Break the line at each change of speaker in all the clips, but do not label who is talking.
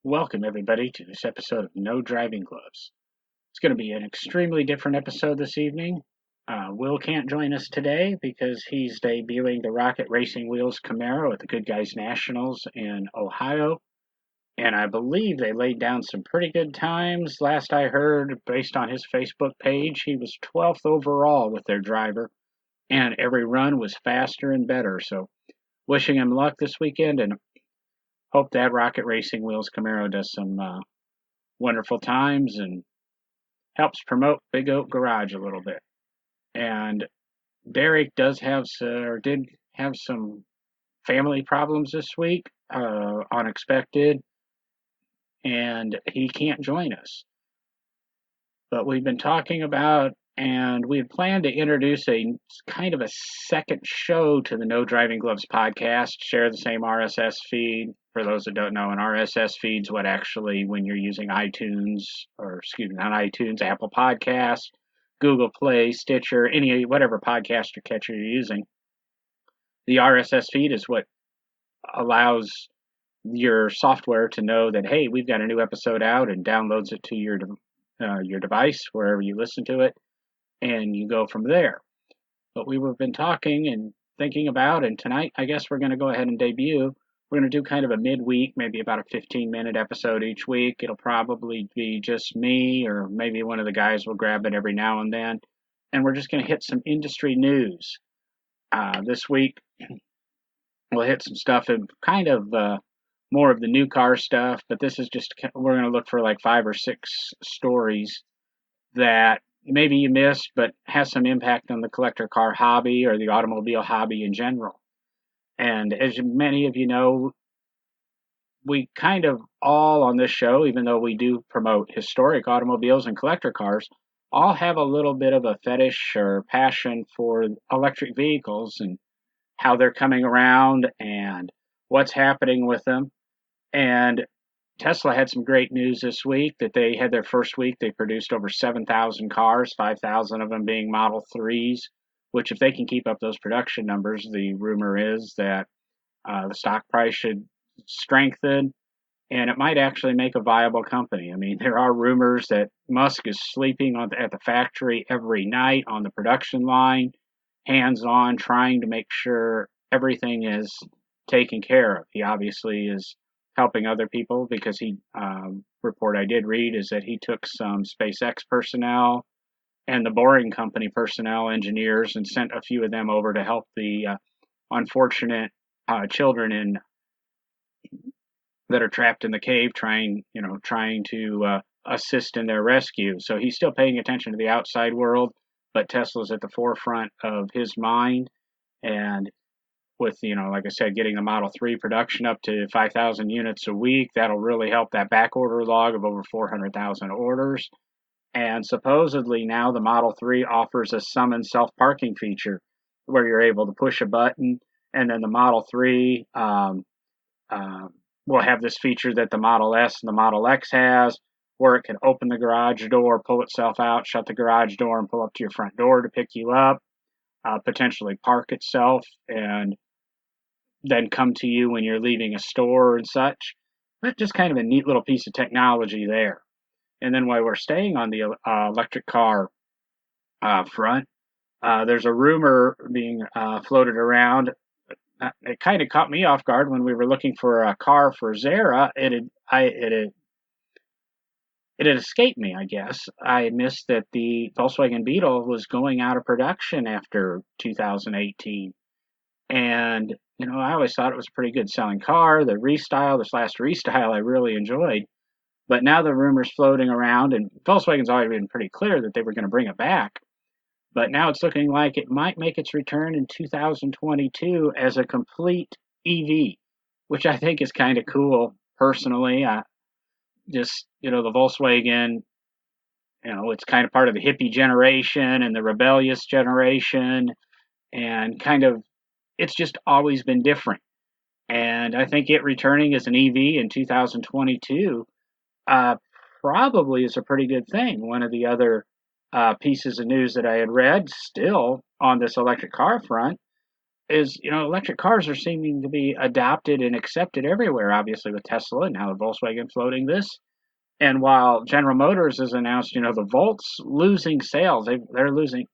Welcome, everybody, to this episode of No Driving Gloves. It's going to be an extremely different episode this evening. Will can't join us today because he's debuting the Rocket Racing Wheels Camaro at the Good Guys Nationals in Ohio. And I believe they laid down some pretty good times. Last I heard, based on his Facebook page, he was 12th overall with their driver, and every run was faster and better. So, wishing him luck this weekend and hope that Rocket Racing Wheels Camaro does some wonderful times and helps promote Big Oak Garage a little bit. And Derek did have some family problems this week, unexpected, and he can't join us. But we've been talking about, and we had planned to introduce a kind of a second show to the No Driving Gloves podcast, share the same RSS feed. For those that don't know, an RSS feed's what actually, when you're using iTunes, or excuse me, not iTunes, Apple Podcasts, Google Play, Stitcher, whatever podcaster catcher you're using, the RSS feed is what allows your software to know that, hey, we've got a new episode out, and downloads it to your device wherever you listen to it, and you go from there. But we've been talking and thinking about, and tonight I guess we're going to go ahead and debut. We're going to do kind of a midweek, maybe about a 15-minute episode each week. It'll probably be just me, or maybe one of the guys will grab it every now and then. And we're just going to hit some industry news. This week, we'll hit some stuff in kind of more of the new car stuff, but this is just, we're going to look for like 5 or 6 stories that maybe you missed, but has some impact on the collector car hobby or the automobile hobby in general. And as many of you know, we kind of all on this show, even though we do promote historic automobiles and collector cars, all have a little bit of a fetish or passion for electric vehicles and how they're coming around and what's happening with them. And Tesla had some great news this week that they had their first week. They produced over 7,000 cars, 5,000 of them being Model 3s, which if they can keep up those production numbers, the rumor is that the stock price should strengthen and it might actually make a viable company. I mean, there are rumors that Musk is sleeping at the factory every night on the production line, hands on, trying to make sure everything is taken care of. He obviously is helping other people because report I did read is that he took some SpaceX personnel and the Boring Company personnel, engineers, and sent a few of them over to help the unfortunate children that are trapped in the cave, trying to assist in their rescue. So he's still paying attention to the outside world, but Tesla's at the forefront of his mind. And with, like I said, getting the Model 3 production up to 5,000 units a week, that'll really help that back order log of over 400,000 orders. And supposedly now the Model 3 offers a summon self-parking feature where you're able to push a button, and then the Model 3 will have this feature that the Model S and the Model X has, where it can open the garage door, pull itself out, shut the garage door, and pull up to your front door to pick you up, potentially park itself, and then come to you when you're leaving a store and such. But just kind of a neat little piece of technology there. And then while we're staying on the electric car front, there's a rumor being floated around. It kind of caught me off guard when we were looking for a car for Zara. It had escaped me, I guess. I missed that the Volkswagen Beetle was going out of production after 2018. And, I always thought it was a pretty good selling car. This last restyle, I really enjoyed. But now the rumors floating around, and Volkswagen's already been pretty clear that they were going to bring it back. But now it's looking like it might make its return in 2022 as a complete EV, which I think is kind of cool personally. The Volkswagen, it's kind of part of the hippie generation and the rebellious generation, and kind of, it's just always been different. And I think it returning as an EV in 2022 probably is a pretty good thing. One of the other pieces of news that I had read still on this electric car front is, electric cars are seeming to be adopted and accepted everywhere, obviously with Tesla and now Volkswagen floating this. And while General Motors has announced, the Volt's losing sales, they're losing.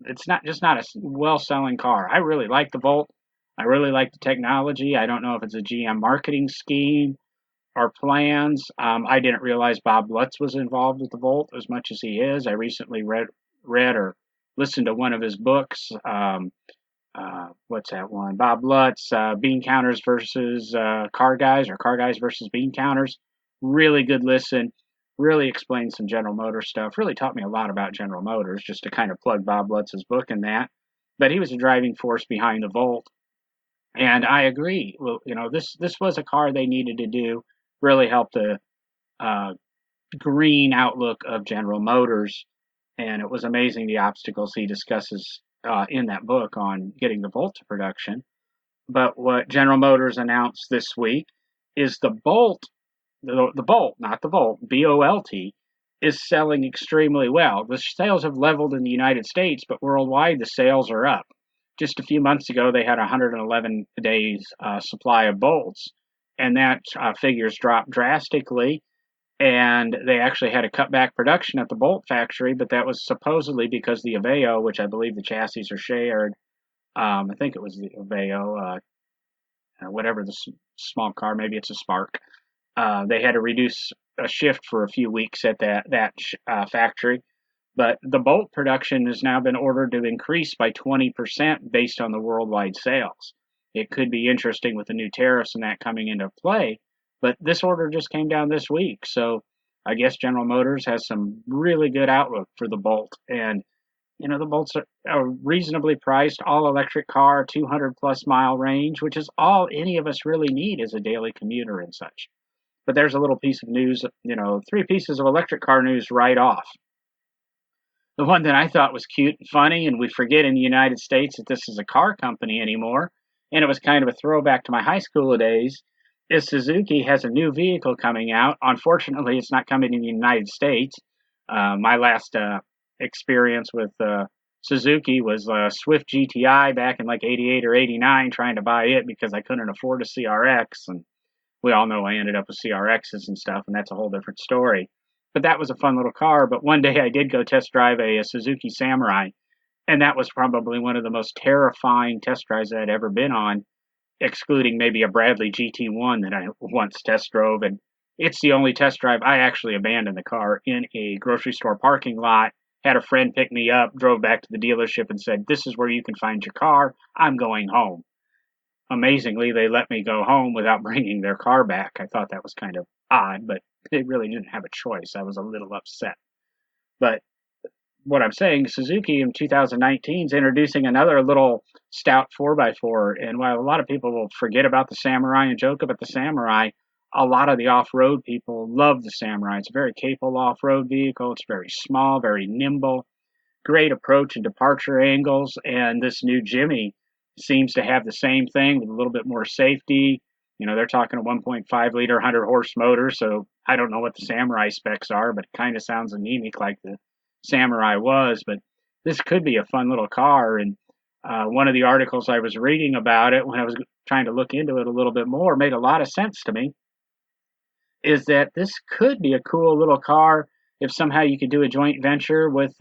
It's not a well-selling car. I really like the Volt. I really like the technology. I don't know if it's a GM marketing scheme or plans. I didn't realize Bob Lutz was involved with the Volt as much as he is. I recently read or listened to one of his books. What's that one? Bob Lutz, Bean Counters versus Car Guys, or Car Guys versus Bean Counters. Really good listen. Really explained some General Motors stuff. Really taught me a lot about General Motors, just to kind of plug Bob Lutz's book in that. But he was a driving force behind the Volt. And I agree. Well, this was a car they needed to do. Really help the uh, green outlook of General Motors. And it was amazing the obstacles he discusses in that book on getting the Volt to production. But what General Motors announced this week is the Bolt, the Bolt, not the Volt, B-O-L-T, is selling extremely well. The sales have leveled in the United States, but worldwide the sales are up. Just a few months ago, they had 111 days supply of bolts, and that figures dropped drastically. And they actually had to cut back production at the Bolt factory, but that was supposedly because the Aveo, which I believe the chassis are shared, I think it was the Aveo, whatever the small car, maybe it's a Spark. They had to reduce a shift for a few weeks at that factory. But the Bolt production has now been ordered to increase by 20% based on the worldwide sales. It could be interesting with the new tariffs and that coming into play, but this order just came down this week. So I guess General Motors has some really good outlook for the Bolt. And, the Bolts are reasonably priced, all electric car, 200 plus mile range, which is all any of us really need as a daily commuter and such. But there's a little piece of news, three pieces of electric car news right off. The one that I thought was cute and funny, and we forget in the United States that this is a car company anymore, and it was kind of a throwback to my high school days, is Suzuki has a new vehicle coming out. Unfortunately, it's not coming in the United States. My last experience with Suzuki was Swift GTI back in like 88 or 89, trying to buy it because I couldn't afford a CRX, and we all know I ended up with CRXs and stuff, and that's a whole different story. But that was a fun little car. But one day I did go test drive a Suzuki Samurai, and that was probably one of the most terrifying test drives I'd ever been on, excluding maybe a Bradley GT1 that I once test drove. And it's the only test drive I actually abandoned the car in a grocery store parking lot. Had a friend pick me up, drove back to the dealership, and said, "This is where you can find your car. I'm going home." Amazingly, they let me go home without bringing their car back. I thought that was kind of odd, but they really didn't have a choice. I was a little upset. But what I'm saying, Suzuki in 2019 is introducing another little stout 4x4. And while a lot of people will forget about the Samurai and joke about the Samurai, a lot of the off-road people love the Samurai. It's a very capable off-road vehicle. It's very small, very nimble, great approach and departure angles. And this new Jimmy seems to have the same thing with a little bit more safety. They're talking a 1.5 liter 100 horse motor, so I don't know what the Samurai specs are, but it kind of sounds anemic like the Samurai was. But this could be a fun little car. And one of the articles I was reading about it when I was trying to look into it a little bit more made a lot of sense to me, is that this could be a cool little car if somehow you could do a joint venture with,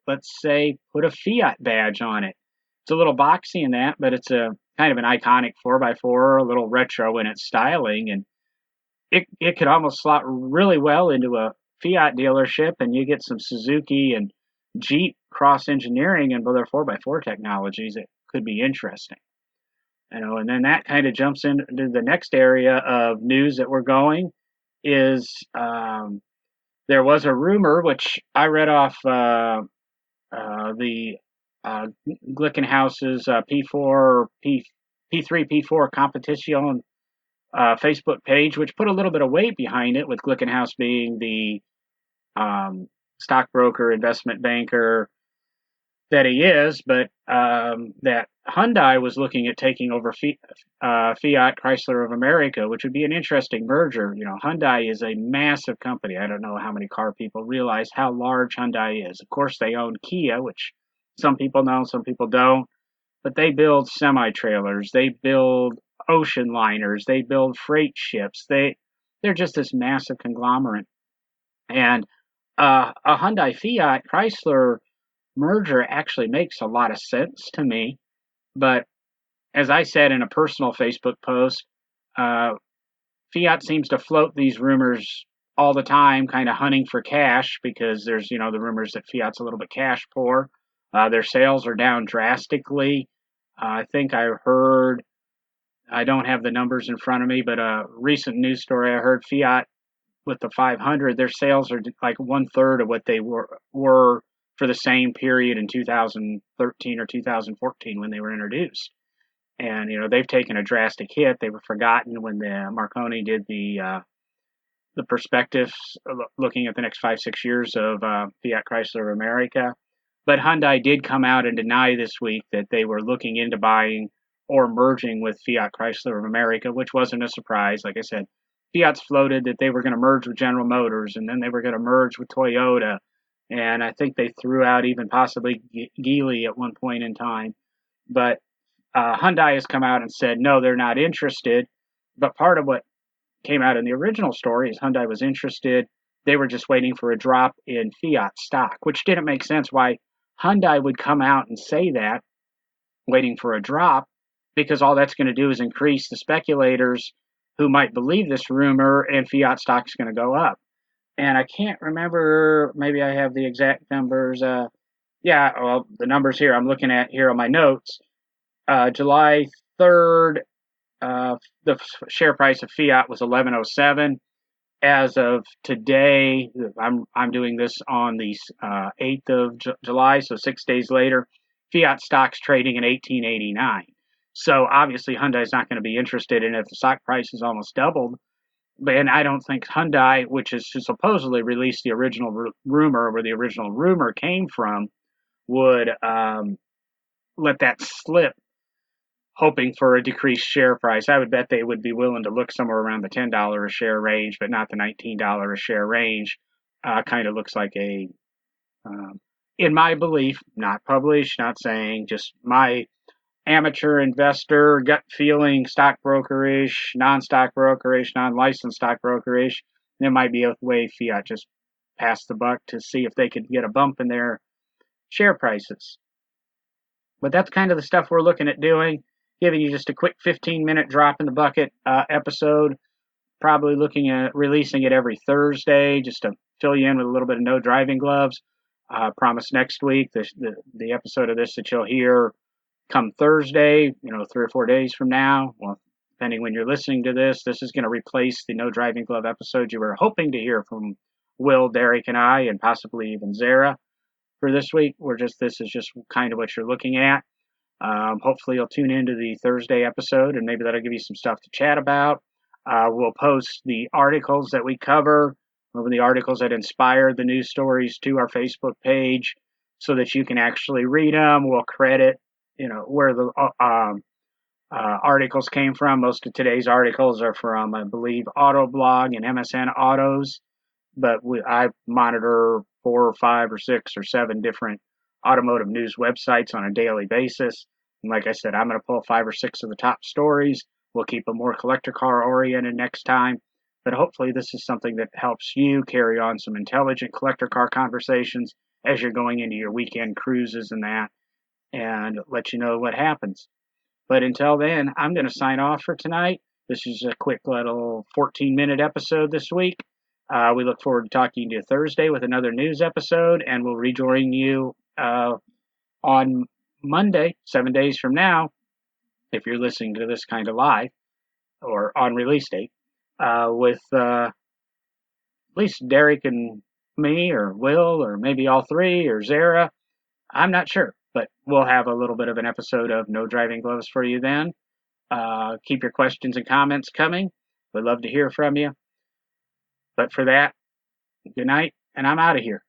let's say, put a Fiat badge on it. It's a little boxy in that, but it's a kind of an iconic 4x4, a little retro in its styling, and it could almost slot really well into a Fiat dealership, and you get some Suzuki and Jeep cross engineering and their 4x4 technologies. It could be interesting. And then that kind of jumps into the next area of news that we're going is there was a rumor, which I read off the Glickenhaus's P4, P3, P4 competition Facebook page, which put a little bit of weight behind it, with Glickenhaus being the stockbroker, investment banker that he is, but that Hyundai was looking at taking over Fiat Chrysler of America, which would be an interesting merger. Hyundai is a massive company. I don't know how many car people realize how large Hyundai is. Of course, they own Kia, which some people know, some people don't. but they build semi-trailers, they build ocean liners, they build freight ships. They're just this massive conglomerate. And a Hyundai Fiat Chrysler merger actually makes a lot of sense to me. But as I said in a personal Facebook post, uh, Fiat seems to float these rumors all the time, kind of hunting for cash because there's, the rumors that Fiat's a little bit cash poor. Their sales are down drastically. I think I heard, I don't have the numbers in front of me, but a recent news story I heard Fiat with the 500, their sales are like 1/3 of what they were for the same period in 2013 or 2014 when they were introduced. And they've taken a drastic hit. They were forgotten when the Marconi did the perspectives looking at the next 5-6 years of Fiat Chrysler of America. But Hyundai did come out and deny this week that they were looking into buying or merging with Fiat Chrysler of America, which wasn't a surprise. Like I said, Fiat's floated that they were going to merge with General Motors, and then they were going to merge with Toyota. And I think they threw out even possibly Geely at one point in time. But Hyundai has come out and said, no, they're not interested. But part of what came out in the original story is Hyundai was interested. They were just waiting for a drop in Fiat stock, which didn't make sense why Hyundai would come out and say that, waiting for a drop, because all that's going to do is increase the speculators who might believe this rumor, and Fiat stock's going to go up. And I can't remember, maybe I have the exact numbers. The numbers here I'm looking at here on my notes. July 3rd, the share price of Fiat was 1107. As of today, I'm doing this on the 8th of July, so 6 days later, Fiat stock's trading at 1889. So obviously Hyundai's not going to be interested in it if the stock price is almost doubled. And I don't think Hyundai, which is supposedly released the original rumor, where the original rumor came from, would let that slip, hoping for a decreased share price. I would bet they would be willing to look somewhere around the $10 a share range, but not the $19 a share range. Kind of looks like in my belief, not published, not saying, just my amateur investor gut feeling, stockbrokerish, non-stock brokerish, non-licensed stockbrokerish. There might be a way Fiat just passed the buck to see if they could get a bump in their share prices. But that's kind of the stuff we're looking at doing, giving you just a quick 15-minute drop in the bucket episode, probably looking at releasing it every Thursday just to fill you in with a little bit of no driving gloves. Promise next week, the episode of this that you'll hear come Thursday, 3 or 4 days from now, well, depending when you're listening to this is going to replace the no driving glove episode you were hoping to hear from Will, Derek, and I, and possibly even Zara for this week. This is just kind of what you're looking at. Hopefully you'll tune into the Thursday episode, and maybe that'll give you some stuff to chat about. We'll post the articles that we cover, or the articles that inspired the news stories, to our Facebook page so that you can actually read them. We'll credit, where the articles came from. Most of today's articles are from, I believe, Autoblog and MSN Autos, but I monitor 4 or 5 or 6 or 7 different automotive news websites on a daily basis. And like I said, I'm going to pull 5 or 6 of the top stories. We'll keep them more collector car oriented next time. But hopefully this is something that helps you carry on some intelligent collector car conversations as you're going into your weekend cruises and that, and let you know what happens. But until then, I'm going to sign off for tonight. This is a quick little 14-minute episode this week. We look forward to talking to you Thursday with another news episode, and we'll rejoin you on Monday, 7 days from now, if you're listening to this kind of live or on release date, with at least Derek and me, or Will, or maybe all three, or Zara. I'm not sure, but we'll have a little bit of an episode of No Driving Gloves for you then. Keep your questions and comments coming. We'd love to hear from you. But for that, good night, and I'm out of here.